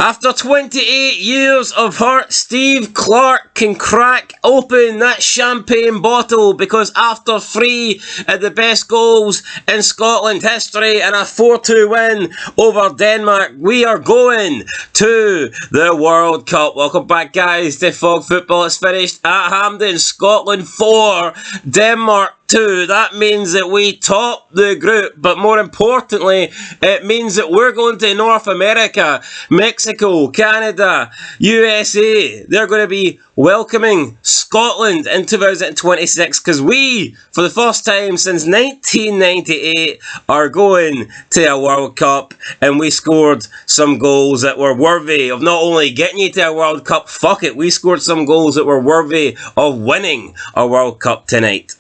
After 28 years of hurt, Steve Clarke can crack open that champagne bottle because after 3 of the best goals in Scotland history and a 4-2 win over Denmark, we are going to the World Cup. Welcome back, guys, to Fog Football. It's finished at Hampden. Scotland 4, Denmark 2. That means that we top the group, but more importantly, it means that we're going to North America, Mexico, Canada, USA. They're going to be welcoming Scotland in 2026 because we, for the first time since 1998, are going to a World Cup, and we scored some goals that were worthy of not only getting you to a World Cup, fuck it, we scored some goals that were worthy of winning a World Cup tonight.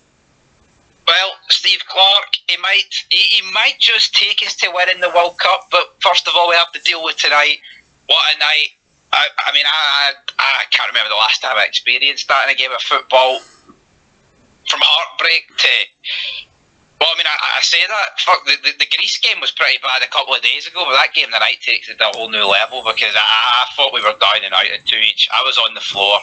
Well, Steve Clarke, he might just take us to winning the World Cup, but first of all, we have to deal with tonight. What a night. I can't remember the last time I experienced that in a game of football. From heartbreak to... Well, I say that. Fuck, the Greece game was pretty bad a couple of days ago, but that game tonight takes it to a whole new level because I thought we were down and out at 2 each. I was on the floor,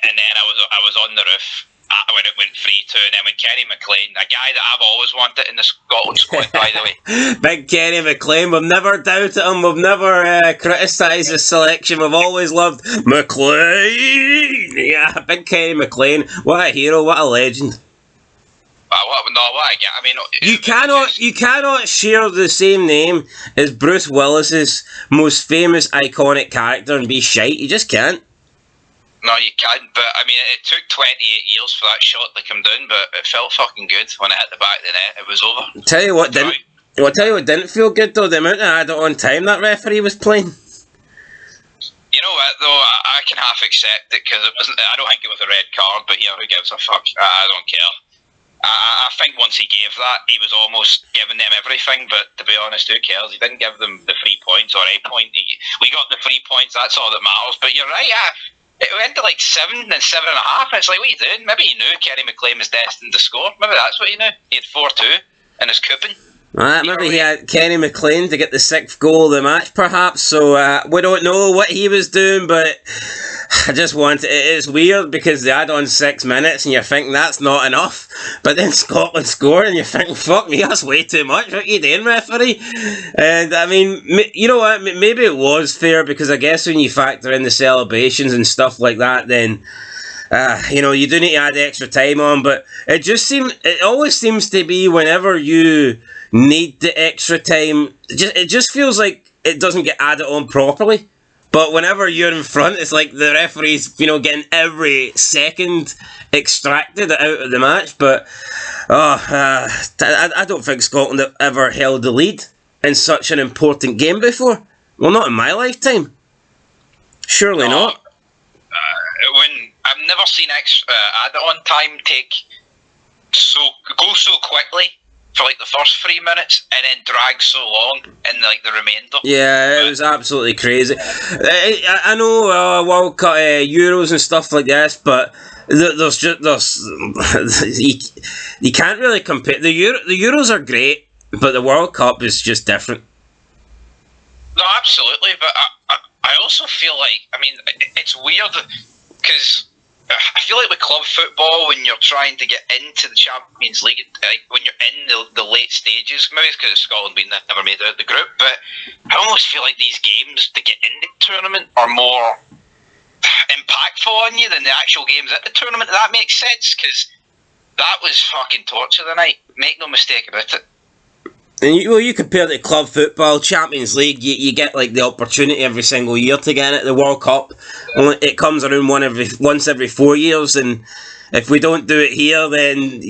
and then I was on the roof when it went 3-2, and then when Kenny McLean, a guy that I've always wanted in the Scotland squad, by the way. Big Kenny McLean, we've never doubted him, we've never criticised his selection, we've always loved McLean. Yeah, big Kenny McLean, what a hero, what a legend. You cannot share the same name as Bruce Willis's most famous iconic character and be shite, you just can't. No, you can't, but it took 28 years for that shot to come down, but it felt fucking good when it hit the back of the net. It was over. I'll tell you what didn't feel good though, the amount of added-on time that referee was playing. You know what though, I can half accept it because it wasn't. I don't think it was a red card, but yeah, who gives a fuck? I don't care. I think once he gave that, he was almost giving them everything, but to be honest, who cares? He didn't give them the 3 points or a point. We got the 3 points, that's all that matters. But you're right, it went to like 7 and 7.5, and it's like, what are you doing? Maybe he knew Kenny McLean was destined to score. Maybe that's what he knew. He had 4-2 in his coupon. Maybe he had Kenny McLean to get the 6th goal of the match, perhaps. So we don't know what he was doing, but I just want it's weird because they add on 6 minutes and you're thinking that's not enough. But then Scotland score and you're thinking, fuck me, that's way too much. What are you doing, referee? And you know what? Maybe it was fair because I guess when you factor in the celebrations and stuff like that, then you do need to add extra time on. But it always seems to be whenever you need the extra time, it just feels like it doesn't get added on properly. But whenever you're in front, it's like the referee's, getting every second extracted out of the match. But I don't think Scotland have ever held the lead in such an important game before. Well, not in my lifetime. Surely not. I've never seen add-on time go so quickly for like the first 3 minutes and then drag so long in like the remainder. Yeah, it was absolutely crazy. I know World Cup, Euros and stuff like this, but you can't really compare. The Euros are great, but the World Cup is just different. No, absolutely, but I also feel like, it's weird because I feel like with club football, when you're trying to get into the Champions League, like when you're in the late stages, maybe it's because Scotland never made out of the group, but I almost feel like these games to get in the tournament are more impactful on you than the actual games at the tournament. That makes sense, because that was fucking torture tonight. Make no mistake about it. And you compare it to club football, Champions League, you get like the opportunity every single year to get it. The World Cup, it comes around once every 4 years, and if we don't do it here, then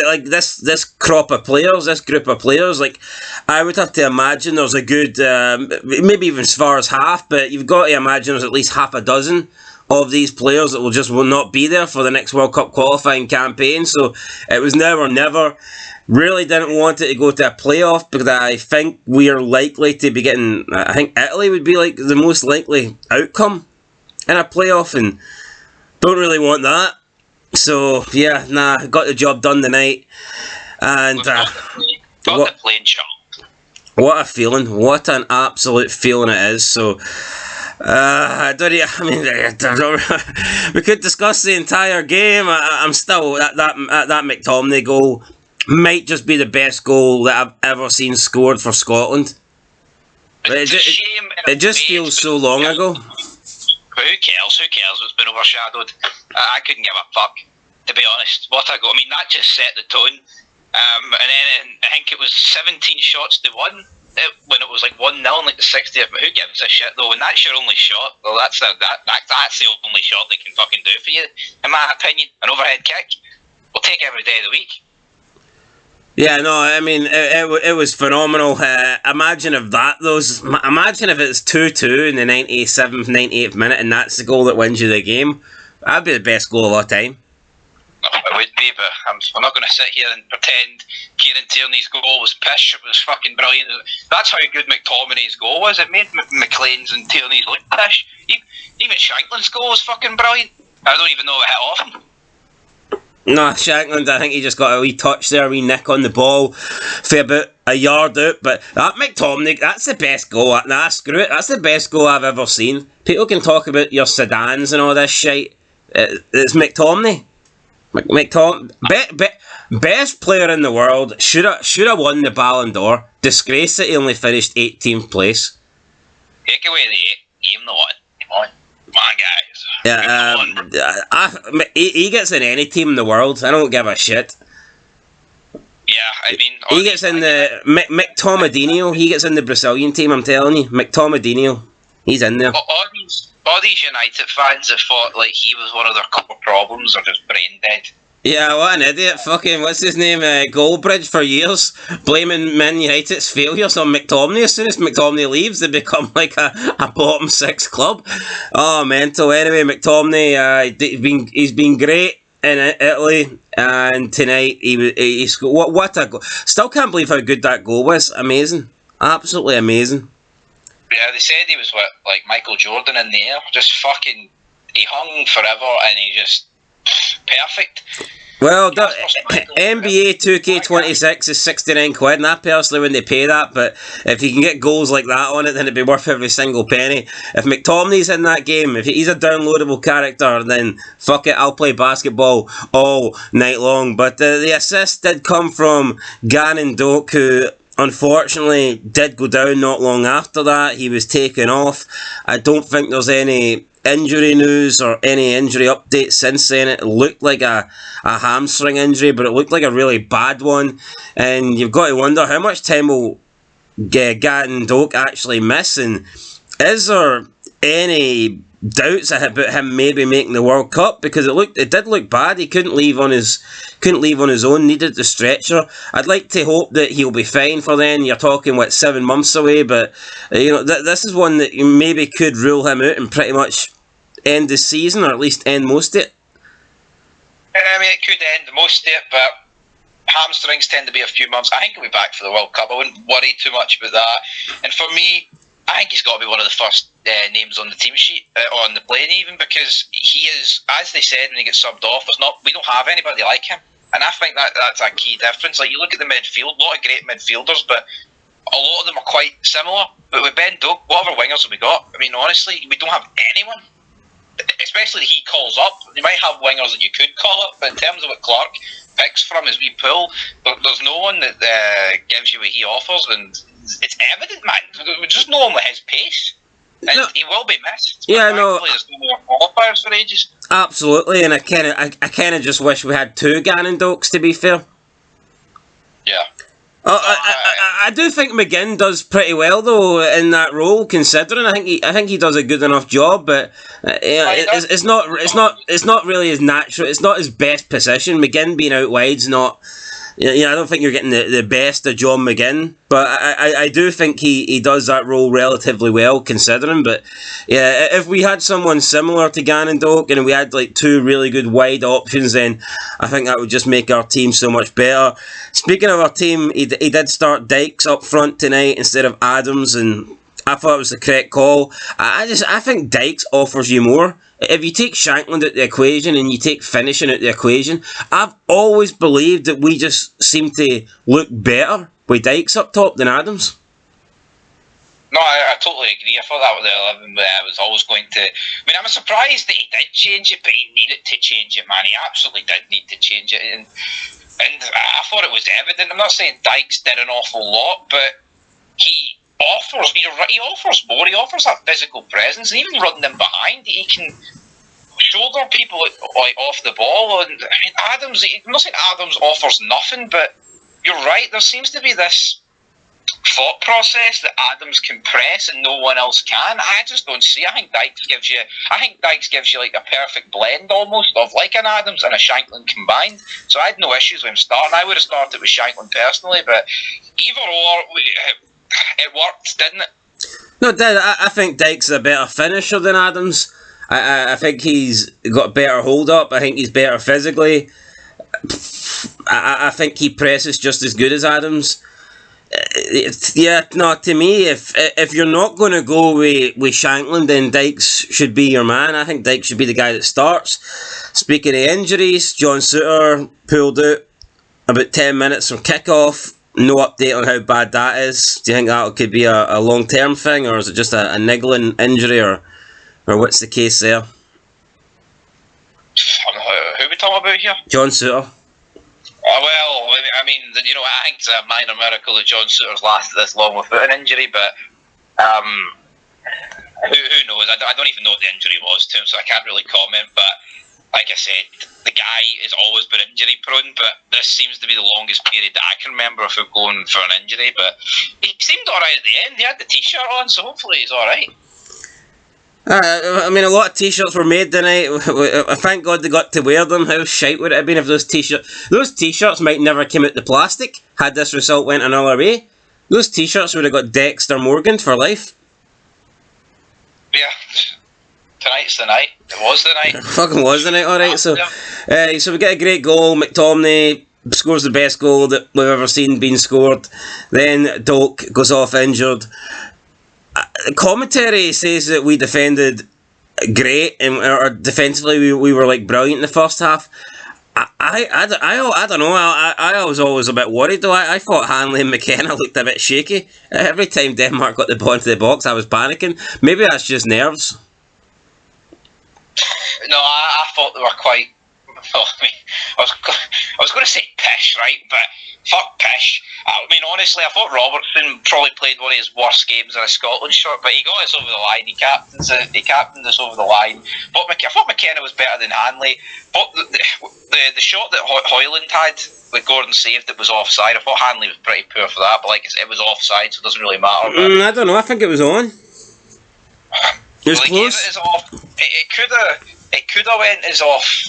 like this crop of players, this group of players, like I would have to imagine there's a good, maybe even as far as half, but you've got to imagine there's at least half a dozen of these players that will not be there for the next World Cup qualifying campaign. So it was never. Really didn't want it to go to a playoff because I think we are likely to be getting. I think Italy would be like the most likely outcome in a playoff, and don't really want that. So yeah, got the job done tonight. And got the plane shot. What a feeling. What an absolute feeling it is. So, I don't. I mean, we could discuss the entire game. I'm still that McTominay goal might just be the best goal that I've ever seen scored for Scotland. It's a shame. It just feels so long ago. But who cares? Who cares? It's been overshadowed. I couldn't give a fuck, to be honest. What a goal. I mean, that just set the tone. And then I think it was 17 shots to 1 when it was like 1-0 in like the 60th. But who gives a shit though? When that's your only shot, well, that's the only shot they can fucking do for you, in my opinion. An overhead kick. We'll take every day of the week. Yeah, no, I mean, it was phenomenal. Imagine if imagine if it's 2-2 in the 97th, 98th minute and that's the goal that wins you the game. That'd be the best goal of all time. It would be, but I'm not going to sit here and pretend Kieran Tierney's goal was pish. It was fucking brilliant. That's how good McTominay's goal was. It made McLean's and Tierney's look pish. Even Shankland's goal was fucking brilliant. I don't even know it hit off him. No, Shankland, I think he just got a wee touch there, a wee nick on the ball for about a yard out. But that McTominay, that's the best goal. Nah, screw it. That's the best goal I've ever seen. People can talk about your sedans and all this shit. It's McTominay. Best player in the world. Should have won the Ballon d'Or. Disgrace that he only finished 18th place. Take away the game, the one. Come on, guys. Yeah, he gets in any team in the world. I don't give a shit. Yeah, I mean... He gets in the... McTominay, he gets in the Brazilian team, I'm telling you. McTominay, he's in there. All these United fans that thought like he was one of their core problems are just brain dead. Yeah, what an idiot. Fucking, what's his name? Goldbridge for years, blaming Man United's failures on McTominay. As soon as McTominay leaves, they become like a bottom six club. Oh, mental. Anyway, McTominay, he's been great in Italy, and tonight he scored. What a goal. Still can't believe how good that goal was. Amazing. Absolutely amazing. Yeah, they said he was like Michael Jordan in the air. Just fucking, he hung forever and he just... perfect. Well, NBA 2K26 is 69 quid, and I personally wouldn't pay that, but if you can get goals like that on it, then it'd be worth every single penny. If McTominay's in that game, if he's a downloadable character, then fuck it, I'll play basketball all night long. But the assist did come from Doak, who unfortunately did go down not long after that. He was taken off. I don't think there's any injury news or any injury updates since then. It looked like a hamstring injury, but it looked like a really bad one, and you've got to wonder how much time will Doak actually miss, and is there any doubts about him maybe making the World Cup, because it did look bad. He couldn't leave on his own, needed the stretcher. I'd like to hope that he'll be fine for then. You're talking 7 months away, but this is one that you maybe could rule him out and pretty much end the season, or at least end most of it. I mean, it could end most of it, but hamstrings tend to be a few months. I think he'll be back for the World Cup. I wouldn't worry too much about that. And for me, I think he's got to be one of the first names on the team sheet, on the plane even, because he is, as they said when he gets subbed off, we don't have anybody like him. And I think that's a key difference. Like, you look at the midfield, a lot of great midfielders, but a lot of them are quite similar. But with Ben Doak, what other wingers have we got? I mean, honestly, we don't have anyone. Especially that he calls up. You might have wingers that you could call up, but in terms of what Clark picks from his wee pool, there's no one that gives you what he offers, and it's evident, man. Just no one with his pace. And he will be missed. Yeah, no. There's no more qualifiers for ages. Absolutely, and I kind of just wish we had two Doaks, to be fair. Yeah. I do think McGinn does pretty well though in that role, considering. I think he does a good enough job, but it's not really his natural. It's not his best position. McGinn being out wide's not. I don't think you're getting the best of John McGinn, but I do think he does that role relatively well, considering. But yeah, if we had someone similar to Doak and we had like two really good wide options, then I think that would just make our team so much better. Speaking of our team, he did start Dykes up front tonight instead of Adams, and I thought it was the correct call. I think Dykes offers you more. If you take Shankland out the equation and you take finishing out the equation, I've always believed that we just seem to look better with Dykes up top than Adams. No, I totally agree. I thought that was the 11 I was always going to... I mean, I'm surprised that he did change it, but he needed to change it, man. He absolutely did need to change it. And I thought it was evident. I'm not saying Dykes did an awful lot, but he offers... He offers more. He offers that physical presence. And even running them behind, he can shoulder people like off the ball. And I mean, Adams... I'm not saying Adams offers nothing, but you're right. There seems to be this thought process that Adams can press and no one else can. I just don't see. I think Dykes gives you like a perfect blend almost of like an Adams and a Shankland combined. So I had no issues with him starting. I would have started with Shankland personally, but either or, it worked, didn't it? No, it did. I think Dykes is a better finisher than Adams. I think he's got a better hold up. I think he's better physically. I think he presses just as good as Adams. To me, if you're not going to go with Shankland, then Dykes should be your man. I think Dykes should be the guy that starts. Speaking of injuries, John Souttar pulled out about 10 minutes from kick-off. No update on how bad that is. Do you think that could be a long-term thing, or is it just a niggling injury, or what's the case there? Who are we talking about here? John Souttar. Well, I mean, you know, I think it's a minor miracle that John Souttar's lasted this long without an injury, but who knows? I don't even know what the injury was to him, so I can't really comment. But like I said, the guy has always been injury prone, but this seems to be the longest period that I can remember of him going for an injury. But he seemed alright at the end. He had the t-shirt on, so hopefully he's alright. I mean, a lot of t-shirts were made tonight. Thank God they got to wear them. How shite would it have been if those t-shirts might never come out the plastic had this result went another way. Those t-shirts would have got Dexter Morgan for life. Yeah, tonight's the night. It was the night. It fucking was the night, alright. So we get a great goal. McTominay scores the best goal that we've ever seen being scored. Then Doak goes off injured. Commentary says that we defended great, and or defensively we were like brilliant in the first half. I don't know. I was always a bit worried though. I thought Hanley and McKenna looked a bit shaky. Every time Denmark got the ball into the box, I was panicking. Maybe that's just nerves. No, I thought they were quite... Well, I mean, I was going to say pish, right? But fuck pish. I mean, honestly, I thought Robertson probably played one of his worst games in a Scotland shirt, but he got us over the line. He captained us over the line. But I thought McKenna was better than Hanley. But the shot that Hoyland had, with Gordon saved, it was offside. I thought Hanley was pretty poor for that, but like I said, it was offside, so it doesn't really matter. I don't know. I think it was on. It was close. It off. It could have went as off.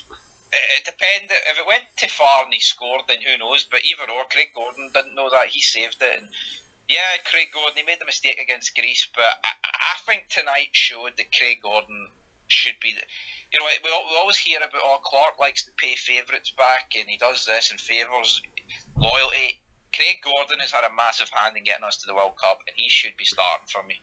It depended. If it went too far and he scored, then who knows? But either or, Craig Gordon didn't know that. He saved it. And yeah, Craig Gordon, he made the mistake against Greece, but I think tonight showed that Craig Gordon should be... You know, we always hear about, Clark likes to pay favourites back and he does this and favours loyalty. Craig Gordon has had a massive hand in getting us to the World Cup, and he should be starting for me.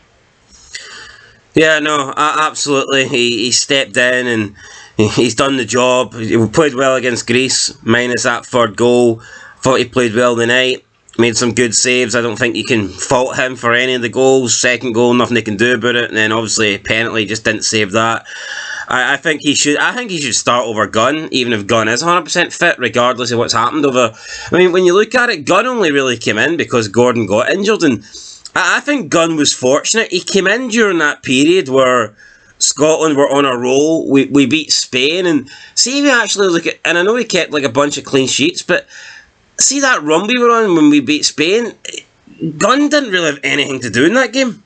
Yeah, no, absolutely. He stepped in and he's done the job. He played well against Greece, minus that third goal. Thought he played well tonight. Made some good saves. I don't think you can fault him for any of the goals. Second goal, nothing they can do about it. And then obviously penalty, just didn't save that. I think he should start over Gunn, even if Gunn is 100% fit, regardless of what's happened over. I mean, when you look at it, Gunn only really came in because Gordon got injured, and I think Gunn was fortunate. He came in during that period where Scotland were on a roll. We beat Spain, and see if you actually look at, and I know we kept like a bunch of clean sheets, but see that run we were on when we beat Spain, Gunn didn't really have anything to do in that game.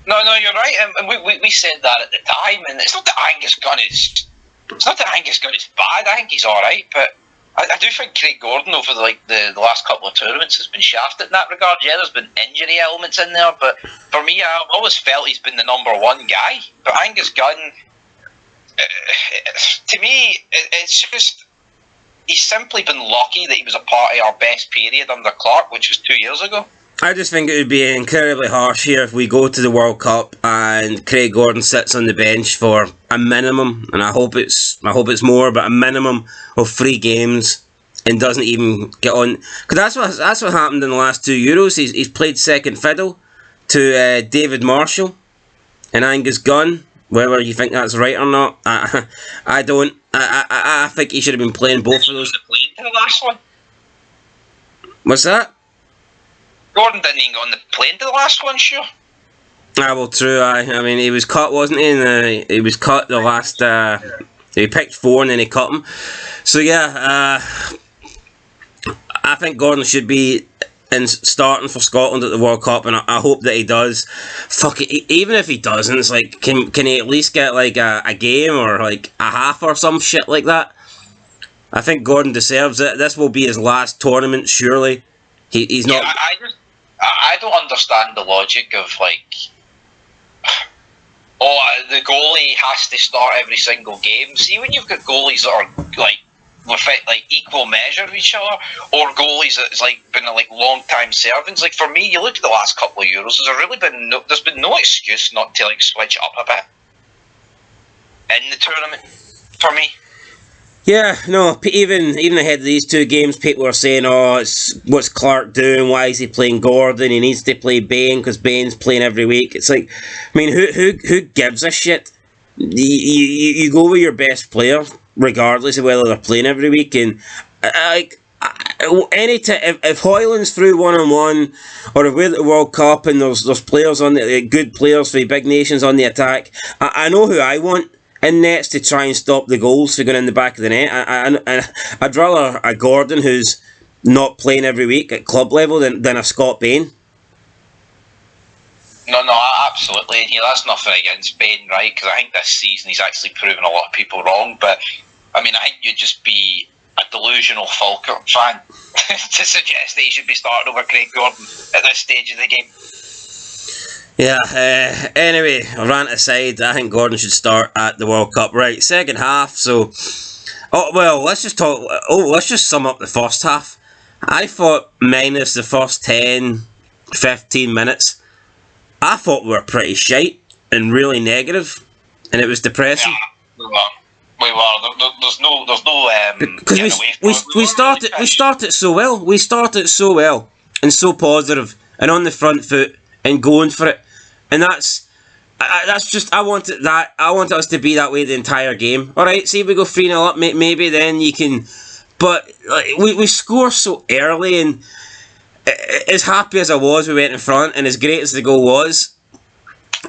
No, you're right, and we said that at the time, and it's not that Angus Gunn is bad. I think he's all right, but I do think Craig Gordon over the last couple of tournaments has been shafted in that regard. Yeah, there's been injury elements in there, but for me, I've always felt he's been the number one guy. But Angus Gunn, to me, it's just he's simply been lucky that he was a part of our best period under Clark, which was 2 years ago. I just think it would be incredibly harsh here if we go to the World Cup and Craig Gordon sits on the bench for a minimum, and I hope it's more, but a minimum of 3 games and doesn't even get on. Because that's what happened in the last 2 Euros. He's played second fiddle to David Marshall and Angus Gunn. Whether you think that's right or not, I don't. I think he should have been playing both of those. The last one. What's that? Gordon didn't even go on the plane to the last one, sure. Well, true. I mean, he was cut, wasn't he? And, he was cut the last. He picked 4 and then he cut him. So yeah, I think Gordon should be starting for Scotland at the World Cup, and I hope that he does. Fuck it, even if he doesn't, it's like, can he at least get like a game or like a half or some shit like that? I think Gordon deserves it. This will be his last tournament, surely. He's not. Yeah, I don't understand the logic of like, the goalie has to start every single game. See, when you've got goalies that are like equal measure of each other, or goalies that's like been like long time servants. Like for me, you look at the last couple of Euros, there's been no excuse not to like switch up a bit in the tournament for me. Yeah, no, even ahead of these 2 games, people are saying, what's Clark doing? Why is he playing Gordon? He needs to play Bain because Bain's playing every week. It's like, I mean, who gives a shit? You go with your best player, regardless of whether they're playing every week. And if Hoyland's through 1-on-1, or if we're at the World Cup and there's players on the good players for the big nations on the attack, I know who I want in nets to try and stop the goals for going in the back of the net. I'd rather a Gordon who's not playing every week at club level than a Scott Bain. No, absolutely. And that's nothing against Bain, right? Because I think this season he's actually proven a lot of people wrong. But I mean, I think you'd just be a delusional Falkirk fan to suggest that he should be starting over Craig Gordon at this stage of the game. Yeah, anyway, rant aside, I think Gordon should start at the World Cup. Right, second half, so... let's just sum up the first half. I thought minus the first 10, 15 minutes, I thought we were pretty shite and really negative, and it was depressing. Yeah, we were. There's no. Because we started so well. We started so well and so positive and on the front foot and going for it. And that's just, I want us to be that way the entire game. Alright, see if we go 3-0 up, maybe then you can, but like, we score so early, and as happy as I was we went in front, and as great as the goal was,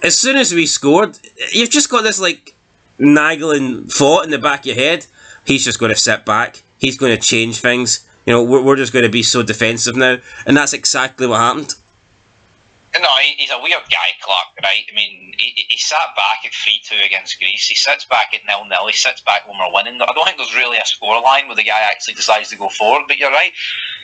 as soon as we scored, you've just got this like nagging thought in the back of your head, he's just going to sit back, he's going to change things, we're just going to be so defensive now, and that's exactly what happened. No, he's a weird guy, Clark, right? I mean, he sat back at 3-2 against Greece. He sits back at 0-0. He sits back when we're winning. I don't think there's really a scoreline where the guy actually decides to go forward, but you're right.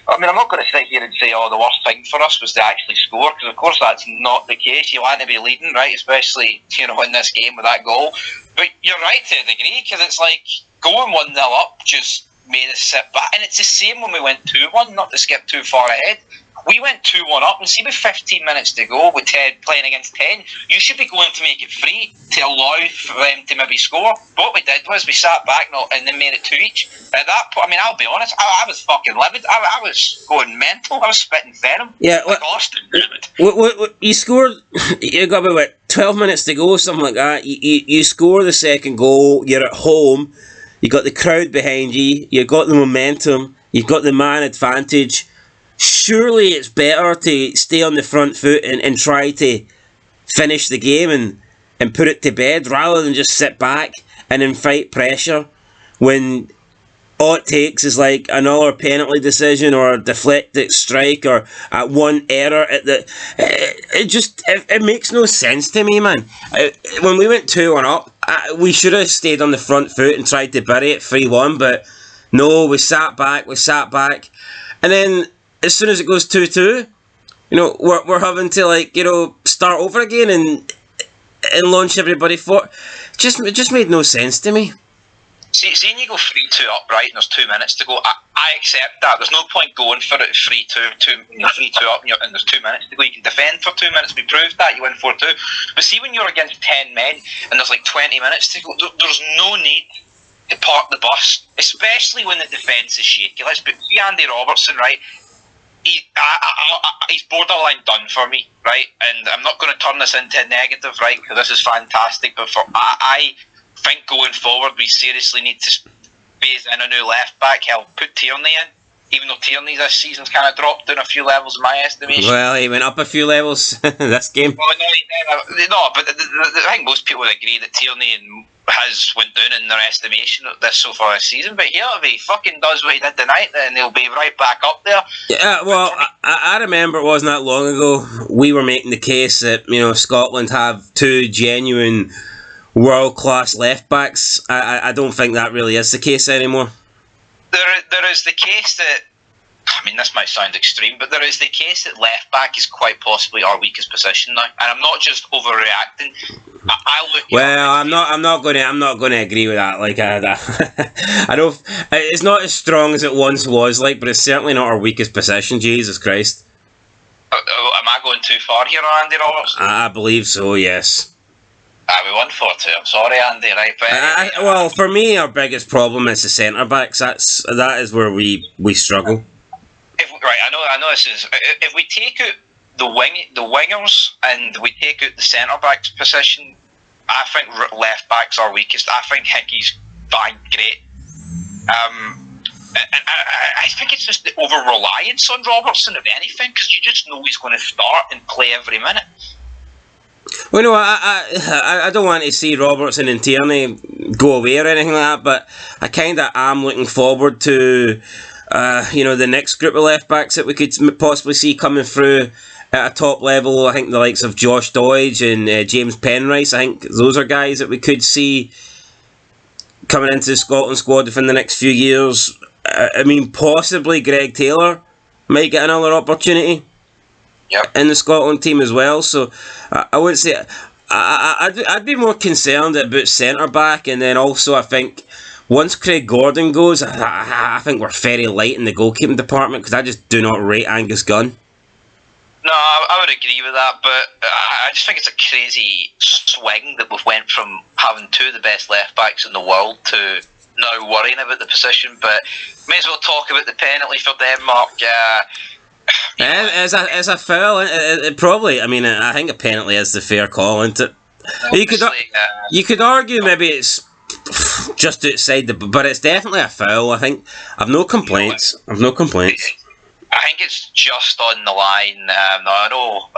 I mean, I'm not going to sit here and say, the worst thing for us was to actually score, because of course that's not the case. You want to be leading, right? Especially, in this game with that goal. But you're right to a degree, because it's like going 1-0 up just made us sit back. And it's the same when we went 2-1, not to skip too far ahead. We went 2-1 up, and see with 15 minutes to go, with Ted playing against 10, you should be going to make it free to allow for them to maybe score. What we did was we sat back and then made it 2 each. At that point, I mean, I'll be honest, I was fucking livid. I was going mental. I was spitting venom. Yeah, you scored, you got about 12 minutes to go, something like that. You score the second goal, you're at home, you got the crowd behind you, you got the momentum, you've got the man advantage. Surely it's better to stay on the front foot and try to finish the game and put it to bed, rather than just sit back and then fight pressure when all it takes is like another penalty decision or a deflected strike or one error at the... It makes no sense to me, man. When we went 2-1 up, we should have stayed on the front foot and tried to bury it 3-1, but no, we sat back, and then as soon as it goes 2-2, we're having to start over again and launch everybody for. Just made no sense to me. Seeing you go 3-2 up, right, and there's 2 minutes to go, I accept that. There's no point going for it 3-2 up and there's 2 minutes to go. You can defend for 2 minutes. We proved that. You win 4-2. But see, when you're against 10 men and there's like 20 minutes to go, there's no need to park the bus, especially when the defence is shaky. Let's see Andy Robertson, right? He's borderline done for me, right? And I'm not going to turn this into a negative, right? Because this is fantastic, but I think going forward, we seriously need to phase in a new left back. Hell, put Tierney in. Even though Tierney this season's kind of dropped down a few levels in my estimation. Well, he went up a few levels this game. Well, no, but I think most people would agree that Tierney has went down in their estimation this so far this season. But here, if he fucking does what he did tonight, then he'll be right back up there. Yeah, well, I remember it wasn't that long ago we were making the case that Scotland have two genuine world-class left-backs. I don't think that really is the case anymore. There is the case that, I mean, this might sound extreme, but there is the case that left back is quite possibly our weakest position now, and I'm not just overreacting. I'm not going to agree with that. Like, I don't. It's not as strong as it once was, like, but it's certainly not our weakest position. Jesus Christ. Am I going too far here on Andy Robertson? I believe so. Yes. We won 4-2. I'm sorry, Andy. Right, but well, for me, our biggest problem is the centre backs. That is where we struggle. I know this is. If we take out the wingers and we take out the centre backs position, I think left backs are weakest. I think Hickey's fine, great. And I think it's just the over reliance on Robertson, if anything, because you just know he's going to start and play every minute. Well, no, I don't want to see Robertson and Tierney go away or anything like that, but I kind of am looking forward to, the next group of left backs that we could possibly see coming through at a top level. I think the likes of Josh Doidge and James Penrice. I think those are guys that we could see coming into the Scotland squad within the next few years. I mean, possibly Greg Taylor might get another opportunity. Yep. In the Scotland team as well, so I would say I'd be more concerned about centre back, and then also I think once Craig Gordon goes, I think we're very light in the goalkeeping department because I just do not rate Angus Gunn. No, I would agree with that, but I just think it's a crazy swing that we've went from having two of the best left backs in the world to now worrying about the position. But may as well talk about the penalty for Denmark. As a foul, it probably. I mean, I think a penalty is the fair call, isn't it? You could argue maybe it's just outside but it's definitely a foul. I think I've no complaints. I think it's just on the line. I know,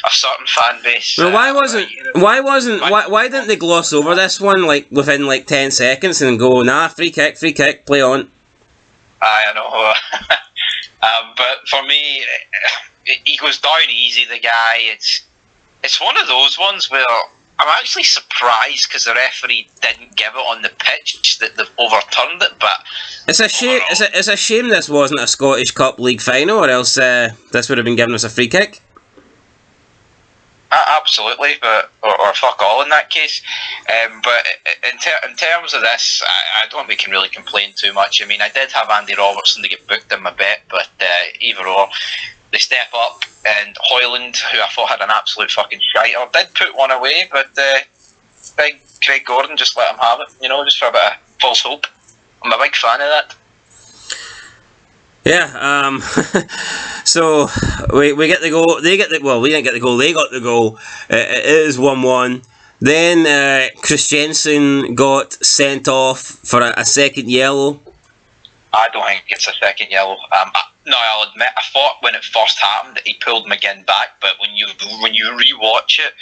a certain fan base. Well, why didn't they gloss over this one within 10 seconds and go, nah, free kick, play on? I know. But for me, he goes down easy, the guy. It's one of those ones where I'm actually surprised because the referee didn't give it on the pitch that they've overturned it. But it's a shame. It's a shame this wasn't a Scottish Cup League final, or else this would have been given us a free kick. Absolutely, but or fuck all in that case. But in terms of this, I don't think we can really complain too much. I mean, I did have Andy Robertson to get booked in my bet, but either or, they step up. And Hoyland, who I thought had an absolute fucking shiter, did put one away, but big Craig Gordon just let him have it. Just for a bit of false hope. I'm a big fan of that. Yeah, so we get the goal. We didn't get the goal. They got the goal. It is 1-1. Then Christensen got sent off for a second yellow. I don't think it's a second yellow. No, I'll admit, I thought when it first happened that he pulled McGinn back, but when you rewatch it,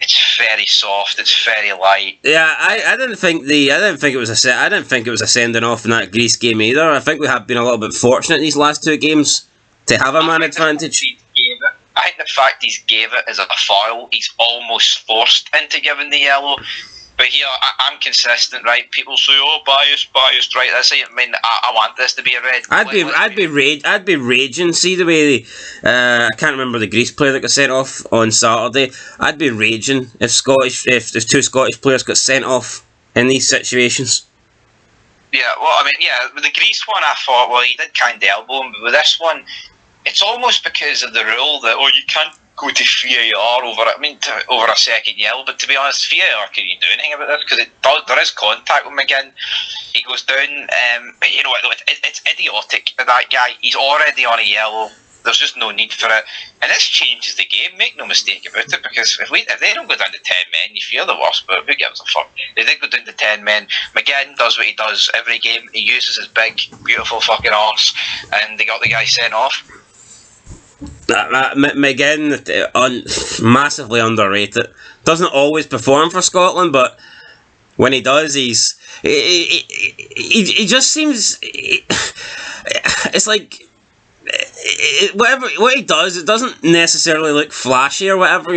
it's very soft. It's very light. Yeah, I didn't think it was a sending off in that Greece game either. I think we have been a little bit fortunate these last two games to have a man advantage. I think the fact he's gave it as a foul, he's almost forced into giving the yellow. But here, I'm consistent, right? People say, "Oh, biased, right?" That's it. I mean, I want this to be a red. I'd be raging. See the way I can't remember the Greece player that got sent off on Saturday. I'd be raging if two Scottish players got sent off in these situations. Yeah, well, I mean, with the Greece one, I thought, well, he did kind of elbow him, but with this one, it's almost because of the rule that you can't go to VAR over it. I mean, over a second yell. But to be honest, VAR, can you do anything about this? Because there is contact with McGinn. He goes down. But you know what? It's idiotic. That guy, he's already on a yellow. There's just no need for it. And this changes the game, make no mistake about it, because if they don't go down to 10 men, you fear the worst, but who gives a fuck? They did go down to 10 men. McGinn does what he does every game. He uses his big, beautiful fucking arse, and they got the guy sent off. McGinn, massively underrated. Doesn't always perform for Scotland, but when he does, he just seems... It's like... what he does, it doesn't necessarily look flashy or whatever,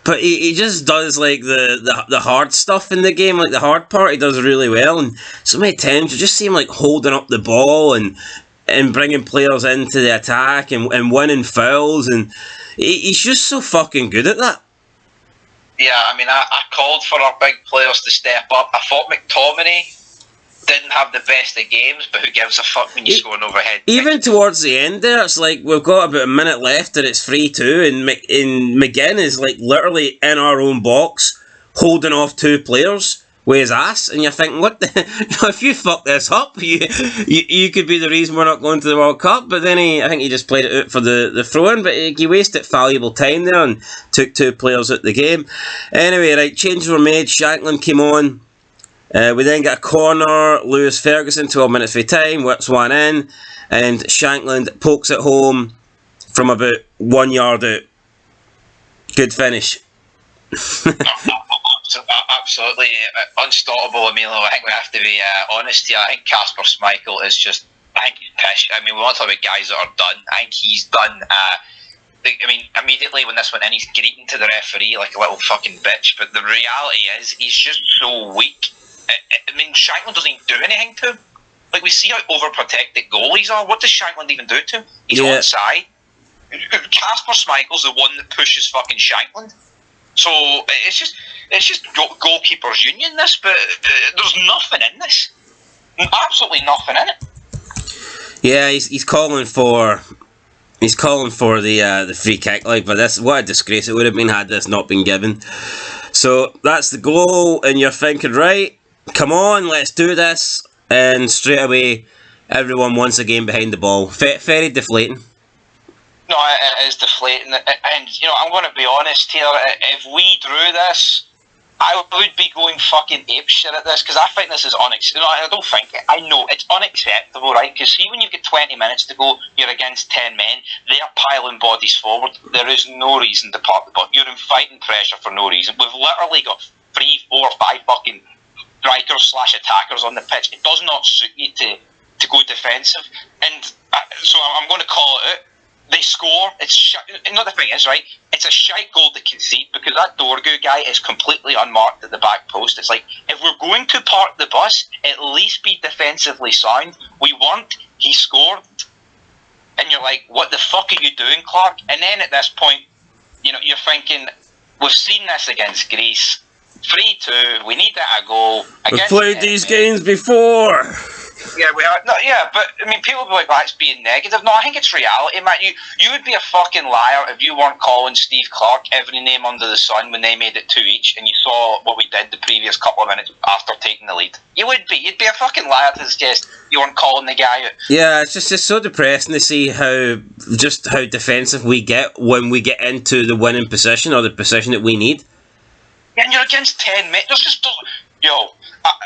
but he just does like the hard stuff in the game, like the hard part he does really well, and so many times you just see him like holding up the ball and bringing players into the attack and winning fouls, and he's just so fucking good at that. Yeah, I mean, I called for our big players to step up. I thought McTominay didn't have the best of games, but who gives a fuck when you score an overhead? Even towards the end there, it's like we've got about a minute left and it's 3-2, and McGinn is like literally in our own box holding off two players with his ass, and you're thinking, what the... if you fuck this up, you could be the reason we're not going to the World Cup. But then I think he just played it out for the throw-in, but he wasted valuable time there and took two players out the game. Anyway, right, changes were made. Shankland came on. We then get a corner. Lewis Ferguson, 12 minutes for time, whips one in, and Shankland pokes it home from about 1 yard out. Good finish. Absolutely unstoppable, Emilio. I think we have to be honest here. I think Kasper Schmeichel is just... I think he's pish. I mean, we want to talk about guys that are done. I think he's done. I mean, immediately when this went in, he's greeting to the referee like a little fucking bitch. But the reality is, he's just so weak. I mean, Shankland doesn't even do anything to him. Like, we see how overprotected goalies are. What does Shankland even do to him? He's onside. Kasper Schmeichel's the one that pushes fucking Shankland. So it's just goalkeepers union, this, but there's nothing in this. Absolutely nothing in it. Yeah, he's calling for the free kick, like, but this, what a disgrace it would have been had this not been given. So that's the goal, and you're thinking, right, come on, let's do this, and straight away everyone once again behind the ball. Very deflating. No, it is deflating, and I'm going to be honest here. If we drew this, I would be going fucking apeshit at this, because I think this is unacceptable. I know it's unacceptable, right? Because see, when you've got 20 minutes to go, you're against 10 men, they're piling bodies forward. There is no reason to park the ball. You're in fighting pressure for no reason. We've literally got 3, 4, 5 fucking strikers / attackers on the pitch. It does not suit you to go defensive, and so I'm going to call it out. They score. The thing is, right, it's a shite goal to concede, because that Dorgu guy is completely unmarked at the back post. It's like, if we're going to park the bus, at least be defensively sound. We weren't. He scored. And you're like, what the fuck are you doing, Clark? And then at this point, you're thinking, we've seen this against Greece. 3-2, we need that a goal. We've played these games before. Yeah, we are. No, yeah, but I mean, people will be like, that's being negative. No, I think it's reality, man. You would be a fucking liar if you weren't calling Steve Clark every name under the sun when they made it 2 each, and you saw what we did the previous couple of minutes after taking the lead. You would be. You'd be a fucking liar to suggest you weren't calling the guy out. Yeah, it's so depressing to see how defensive we get when we get into the winning position, or the position that we need. Yeah, and you're against 10 men. There's just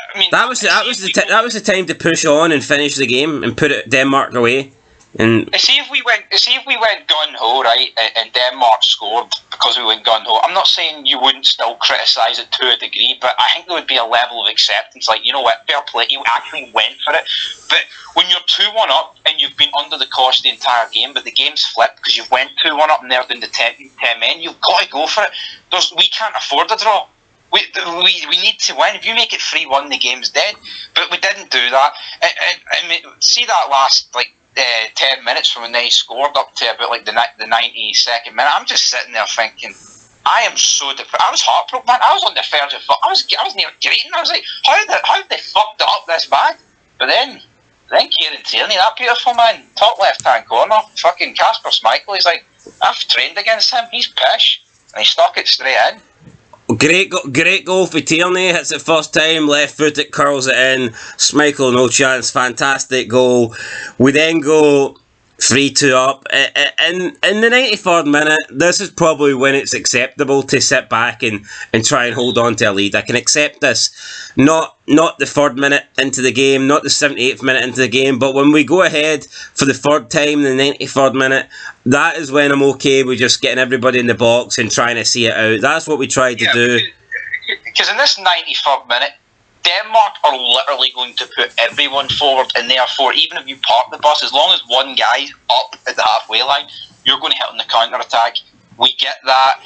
I mean, that was the time to push on and finish the game and put it Denmark away. And see if we went gun ho, right, and Denmark scored because we went gun ho. I'm not saying you wouldn't still criticise it to a degree, but I think there would be a level of acceptance. Like, you know what, fair play, you actually went for it. But when you're 2-1 up and you've been under the cosh the entire game, but the game's flipped because you've went 2-1 up and they're down to 10 men, you've got to go for it. We can't afford a draw. We need to win. If you make it 3-1, the game's dead. But we didn't do that. I mean, see that last 10 minutes from when they scored up to about the 92nd minute. I'm just sitting there thinking, I am so depressed. I was heartbroken, man. I was on the verge of I was near greeting. I was like, how they fucked it up this bad? But then Kieran Tierney, that beautiful man, top left hand corner, fucking Kasper Schmeichel. He's like, I've trained against him. He's pish, and he stuck it straight in. Great goal for Tierney. Hits it first time, left foot, it curls it in. Schmeichel, no chance. Fantastic goal. We then go 3-2 up. In the 93rd minute, this is probably when it's acceptable to sit back and try and hold on to a lead. I can accept this. Not the 3rd minute into the game, not the 78th minute into the game, but when we go ahead for the 3rd time in the 93rd minute, that is when I'm okay with just getting everybody in the box and trying to see it out. That's what we tried to do. Because in this 93rd minute, Denmark are literally going to put everyone forward, and therefore, even if you park the bus, as long as one guy's up at the halfway line, you're going to hit on the counter-attack. We get that.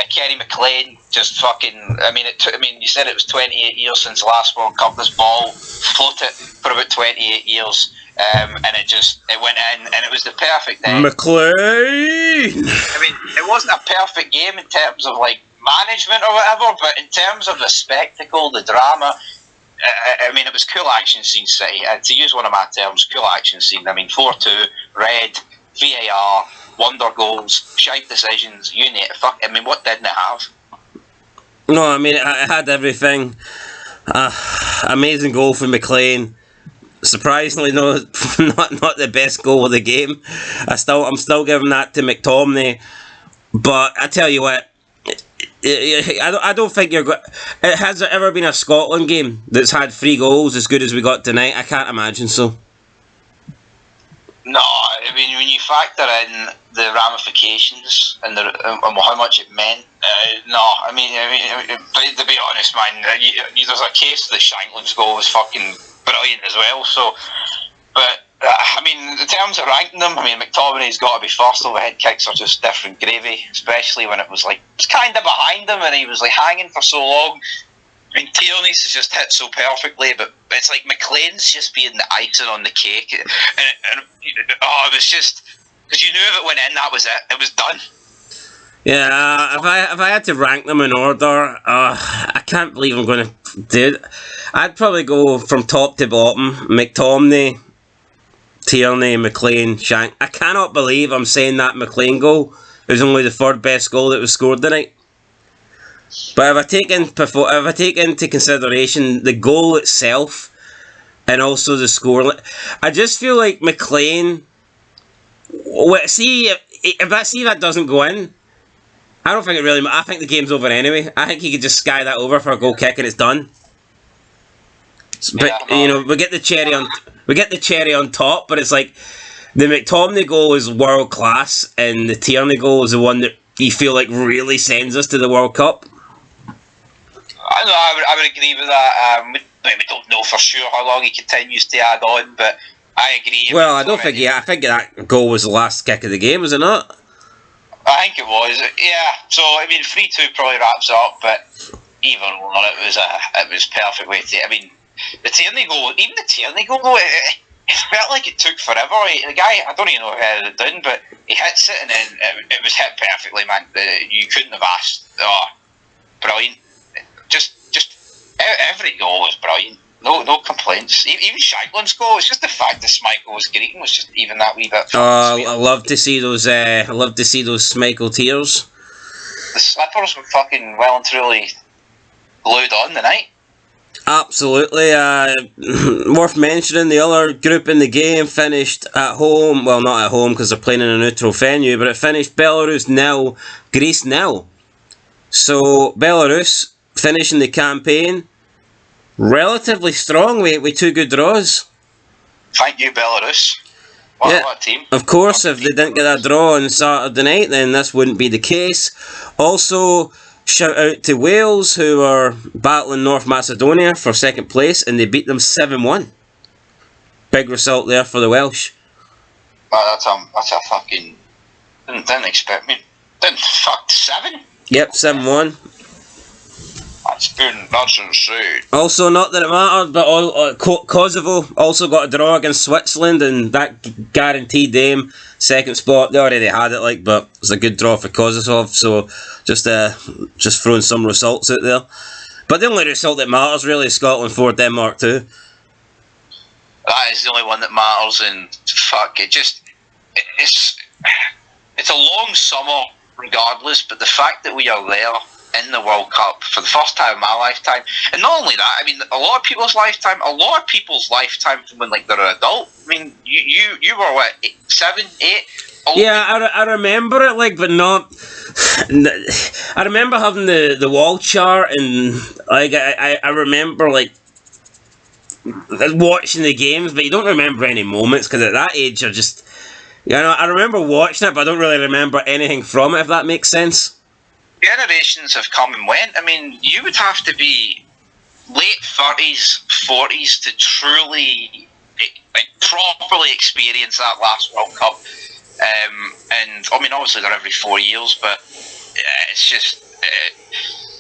Kenny McLean just fucking... you said it was 28 years since the last World Cup. This ball floated for about 28 years, and it went in, and it was the perfect end. McLean! It wasn't a perfect game in terms of, management or whatever, but in terms of the spectacle, the drama... it was cool action scene City. To use one of my terms, cool action scene. 4-2, red, VAR, wonder goals, shite decisions, you name it. What didn't it have? No, it had everything. Amazing goal from McLean. Surprisingly, no, not the best goal of the game. I'm still giving that to McTominay. But I tell you what, I don't think you're going. Has there ever been a Scotland game that's had 3 goals as good as we got tonight? I can't imagine so. No, when you factor in the ramifications and how much it meant, no. But to be honest, man, there's a case that Shankland's goal was fucking brilliant as well. So, but. In terms of ranking them, McTominay's got to be first. Overhead kicks are just different gravy, especially when it was it's kind of behind him and he was hanging for so long. Tierney's has just hit so perfectly, but it's McLean's just being the icing on the cake, and it was just because you knew if it went in, that was it. It was done. Yeah, if I had to rank them in order, I can't believe I'm going to do it. I'd probably go from top to bottom. McTominay, Tierney, McLean, Shank. I cannot believe I'm saying that McLean goal is only the 3rd best goal that was scored tonight. But if I take into consideration the goal itself and also the score, I just feel like McLean. See if that doesn't go in, I don't think it really. I think the game's over anyway. I think he could just sky that over for a goal kick and it's done. But we get the cherry on top, but it's the McTominay goal is world class, and the Tierney goal is the one that you feel really sends us to the World Cup. I would agree with that. We don't know for sure how long he continues to add on, but I agree. Well, I think that goal was the last kick of the game, was it not? I think it was. Yeah. So 3-2 probably wraps up, but even on it was perfect way to. The Tierney goal, it felt like it took forever. The guy, I don't even know how it done, but he hits it and then it was hit perfectly, man. You couldn't have asked. Oh, brilliant. Just every goal was brilliant. No complaints. Even Shankland's goal, it's just the fact that Schmeichel was greeting was just even that wee bit. I love to see those. I love to see those Schmeichel tears. The slippers were fucking well and truly glued on tonight. Absolutely. Worth mentioning, the other group in the game finished at home. Well, not at home because they're playing in a neutral venue, but it finished Belarus 0, Greece 0. So Belarus finishing the campaign relatively strong with 2 good draws. Thank you, Belarus. What a team. Of course, if they didn't get that draw on Saturday night, then this wouldn't be the case. Also, shout out to Wales, who are battling North Macedonia for 2nd place, and they beat them 7-1. Big result there for the Welsh. That's a fucking... Didn't expect me. Didn't fuck 7? Yep, 7-1. That's insane. Also, not that it mattered, but Kosovo also got a draw against Switzerland, and that guaranteed them 2nd spot. They already had it, but it was a good draw for Kosovo. So just throwing some results out there. But the only result that matters really is Scotland 4, Denmark 2. That is the only one that matters, and fuck it. It's it's a long summer regardless, but the fact that we are there in the World Cup for the first time in my lifetime, and not only that, I mean, a lot of people's lifetime from when like they're an adult. I mean, you were what, 7, 8? Yeah, I remember it, like, but not. I remember having the wall chart, and like I remember like watching the games, but you don't remember any moments because at that age you're just, I remember watching it, but I don't really remember anything from it. If that makes sense. Generations have come and went. I mean, you would have to be late 30s, 40s to truly, like, properly experience that last World Cup. And I mean, obviously they're every 4 years, but it's just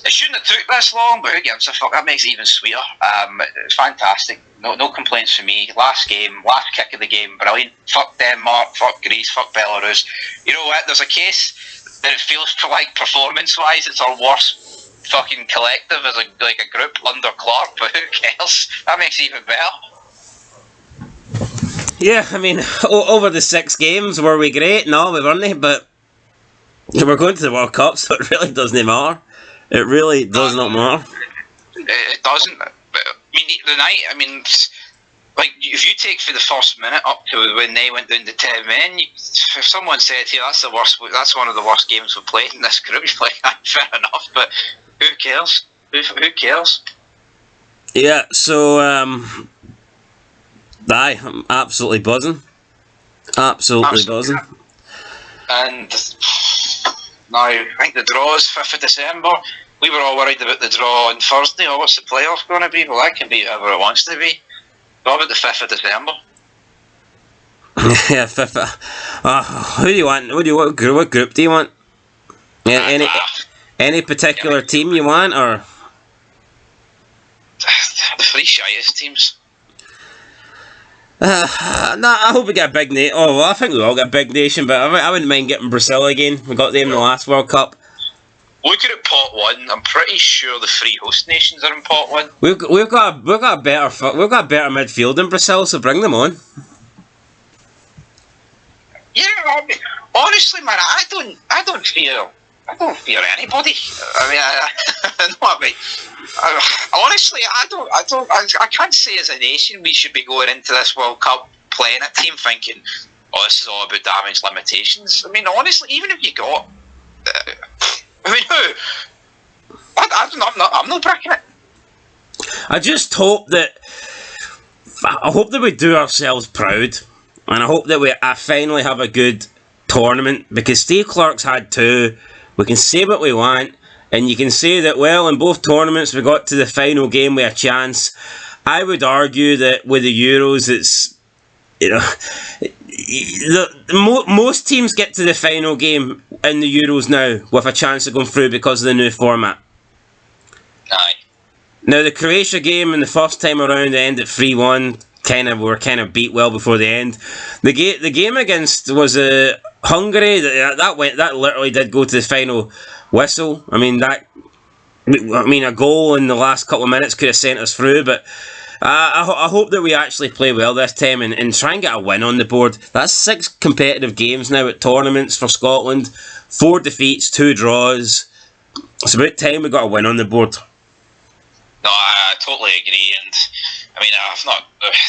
it shouldn't have took this long. But who gives a fuck? That makes it even sweeter. It's fantastic. No complaints from me. Last game, last kick of the game, brilliant. Fuck Denmark, fuck Greece, fuck Belarus. You know what? There's a case that it feels like performance-wise, it's our worst fucking collective as a group under Clark. But who cares? That makes it even better. Yeah, I mean, over the 6 games, were we great? No, we weren't, but we're going to the World Cup, so it really doesn't matter. It really does not matter. It doesn't. But, I mean, the night, I mean, like, if you take for the first minute up to when they went down to 10 men, if someone said to you, that's one of the worst games we've played in this group, you're like, fair enough, but who cares? Who cares? Yeah, so, I'm absolutely buzzing. Absolutely buzzing. And now, I think the draw is 5th of December. We were all worried about the draw on Thursday. Oh, what's the playoff going to be? Well, that can be whoever it wants to be. What about the 5th of December? Yeah, 5th. Who do you want? What group do you want? Any particular team you want, or? The 3 shiest teams. I hope we get a big nation. Oh, well, I think we all get a big nation, but I wouldn't mind getting Brazil again. We got them in the last World Cup. Looking at pot 1, I'm pretty sure the 3 host nations are in pot 1. We've got a better midfield than Brazil, so bring them on. Yeah, I mean, honestly, man, I don't fear anybody. I mean, honestly, I can't say as a nation we should be going into this World Cup playing a team thinking, oh, this is all about damage limitations. I mean, honestly, even if you got, who? I'm not breaking it. I just hope that we do ourselves proud, and I hope that I finally have a good tournament, because Steve Clark's had 2. We can say what we want, and you can say that, well, in both tournaments we got to the final game with a chance. I would argue that with the Euros, it's, most teams get to the final game in the Euros now with a chance of going through because of the new format. Aye. Now, the Croatia game in the first time around, they ended 3-1. We were kind of beat well before the end. The game against was Hungary. That literally did go to the final whistle. I mean, a goal in the last couple of minutes could have sent us through. But I hope that we actually play well this time and try and get a win on the board. That's 6 competitive games now at tournaments for Scotland. 4 defeats, 2 draws. It's about time we got a win on the board. No, I totally agree, and I mean,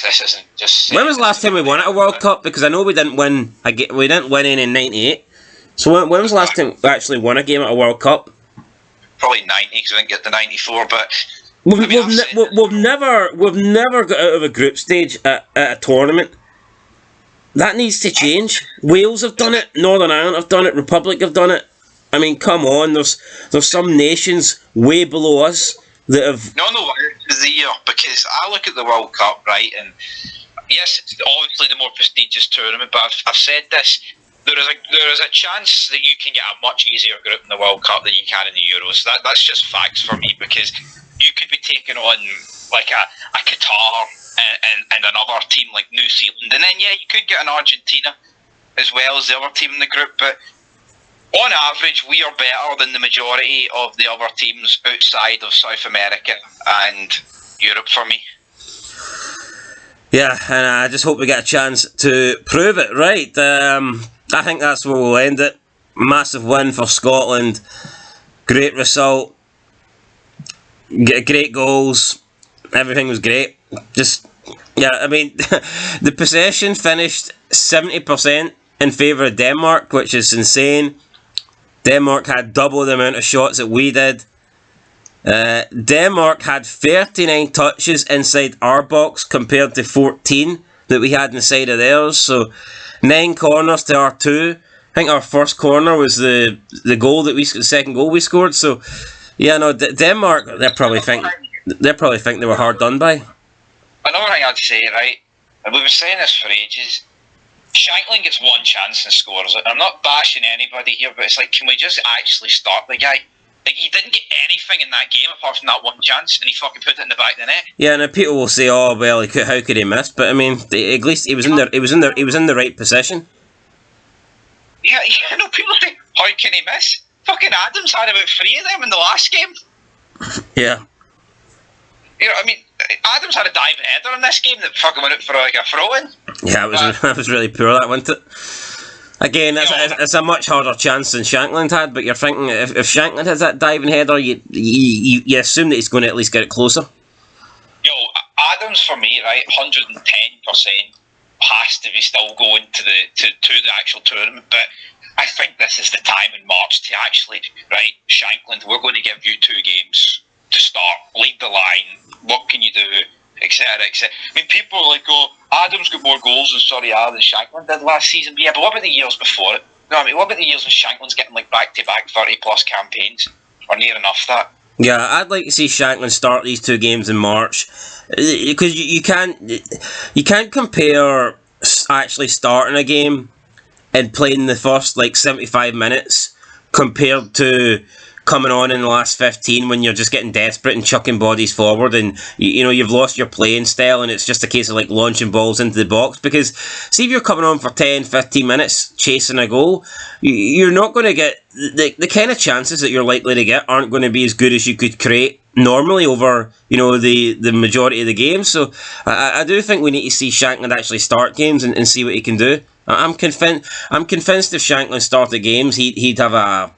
this isn't just. When was the last time we won at a World Cup? Because I know we didn't win. We didn't win in '98. So when was the last time we actually won a game at a World Cup? Probably 90, because we didn't get the 94. But we've never got out of a group stage at a tournament. That needs to change. Wales have done it. Northern Ireland have done it. Republic have done it. I mean, come on. There's some nations way below us that have... No, it's the year, because I look at the World Cup, right, and yes, it's obviously the more prestigious tournament, but I've said this, there is a chance that you can get a much easier group in the World Cup than you can in the Euros. That's just facts for me, because you could be taking on like a Qatar and another team like New Zealand, and then you could get an Argentina as well as the other team in the group, but on average, we are better than the majority of the other teams outside of South America and Europe for me. Yeah, and I just hope we get a chance to prove it right. I think that's where we'll end it. Massive win for Scotland. Great result. Great goals. Everything was great. Just, yeah, I mean, the possession finished 70% in favour of Denmark, which is insane. Denmark had double the amount of shots that we did. Denmark had 39 touches inside our box compared to 14 that we had inside of theirs. So 9 corners to our 2. I think our first corner was the goal that the second goal we scored. So yeah, no, Denmark, they probably think they were hard done by. Another thing I'd say, right, and we've been saying this for ages. Shankland gets one chance and scores it. I'm not bashing anybody here, but it's like, can we just actually start the guy? Like, he didn't get anything in that game apart from that one chance, and he fucking put it in the back of the net. Yeah, and people will say, "Oh, well, how could he miss?" But I mean, at least he was in the right position. Yeah, no, people say, "How can he miss?" Fucking Adams had about 3 of them in the last game. Yeah. You know, I mean, Adams had a diving header in this game that fucking went out for like a throw-in. Yeah, that was really poor, that, wasn't it? Again, it's a much harder chance than Shankland had, but you're thinking if Shankland has that diving header, you assume that he's going to at least get it closer. Yo, Adams for me, right, 110% has to be still going to the actual tournament, but I think this is the time in March to actually, right, Shankland, we're going to give you 2 games to start, lead the line, what can you do, etc, etc. I mean, people are like, oh, Adams got more goals than Shankland did last season. But yeah, but what about the years before it? No, I mean, what about the years when Shankland's getting like back-to-back 30-plus campaigns? Or near enough that? Yeah, I'd like to see Shankland start these 2 games in March. Because you can't compare actually starting a game and playing the first like 75 minutes compared to coming on in the last 15 when you're just getting desperate and chucking bodies forward, and you've lost your playing style, and it's just a case of like launching balls into the box. Because see, if you're coming on for 10-15 minutes chasing a goal, you're not going to get the kind of chances that you're likely to get aren't going to be as good as you could create normally over the majority of the games. So I do think we need to see Shankland actually start games and see what he can do. I'm convinced if Shankland started games, he'd have a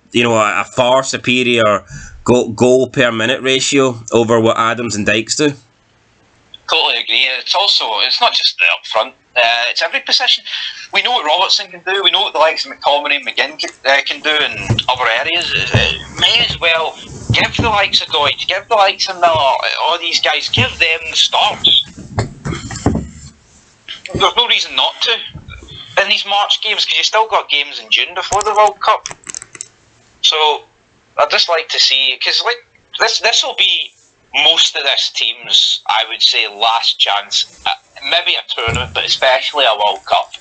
far superior goal per minute ratio over what Adams and Dykes do. Totally agree. It's not just the up front. It's every position. We know what Robertson can do. We know what the likes of McTominay and McGinn can do in other areas. May as well give the likes of Deutsch, give the likes of Miller, all these guys, give them the starts. There's no reason not to in these March games, because you still got games in June before the World Cup. So I'd just like to see, because like this will be most of this team's, I would say, last chance at maybe a tournament, but especially a World Cup.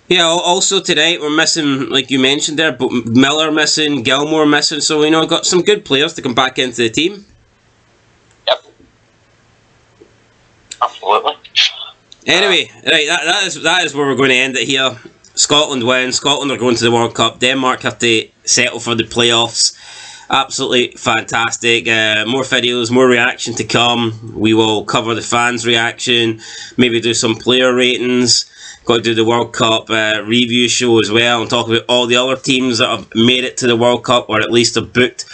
Yeah, also tonight we're missing, like you mentioned there, but Miller missing, Gilmore missing, so we've got some good players to come back into the team. Yep. Absolutely. Anyway, right, that is where we're going to end it here. Scotland win. Scotland are going to the World Cup. Denmark have to settle for the playoffs. Absolutely fantastic. More videos, more reaction to come. We will cover the fans' reaction, maybe do some player ratings. Got to do the World Cup review show as well, and talk about all the other teams that have made it to the World Cup, or at least have booked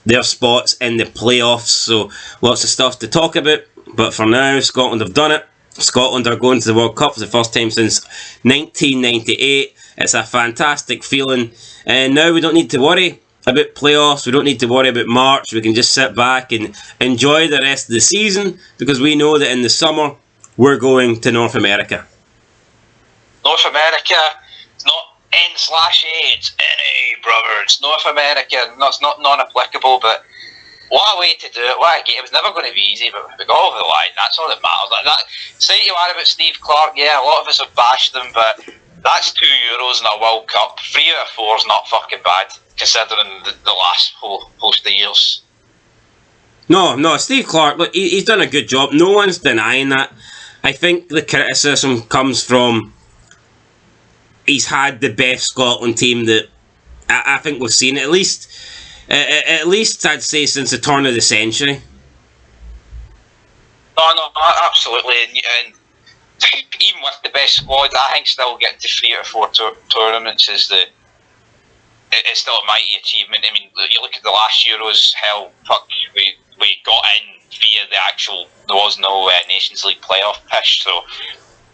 their spots in the playoffs. So lots of stuff to talk about. But for now, Scotland have done it. Scotland are going to the World Cup for the first time since 1998. It's a fantastic feeling. And now we don't need to worry about playoffs. We don't need to worry about March. We can just sit back and enjoy the rest of the season, because we know that in the summer we're going to North America. North America, it's not N/A, it's NA, brother. It's North America. No, it's not non-applicable, but what a way to do it. What a game. It was never going to be easy, but we got over the line. That's all that matters. Say you are about Steve Clarke, yeah, a lot of us have bashed them, but that's €2 in a World Cup. 3 out of 4 is not fucking bad, considering the last host of years. No, Steve Clarke, look, he's done a good job. No one's denying that. I think the criticism comes from he's had the best Scotland team that I think we've seen, at least I'd say since the turn of the century. No, absolutely, and even with the best squad, I think still getting to 3 or 4 tournaments is it's still a mighty achievement. I mean, you look at the last Euros, hell, fuck, we got in via there was no Nations League playoff push, so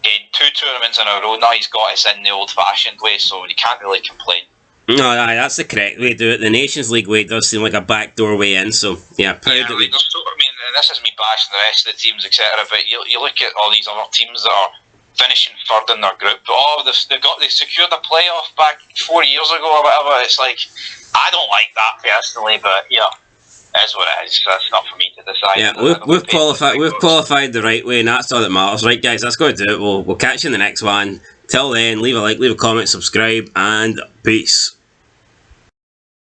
in 2 tournaments in a row now he's got us in the old-fashioned way, so you can't really complain. No, aye, that's the correct way to do it. The Nations League way does seem like a backdoor way in, so yeah, proud yeah, that like, I mean, this is me bashing the rest of the teams, etc. But you look at all these other teams that are finishing third in their group. They secured a playoff back 4 years ago or whatever. It's like, I don't like that personally, but yeah, that's what it is. That's not for me to decide. Yeah, we've qualified the right way, and that's all that matters. Right, guys, that's going to do it. We'll catch you in the next one. Till then, leave a like, leave a comment, subscribe, and peace.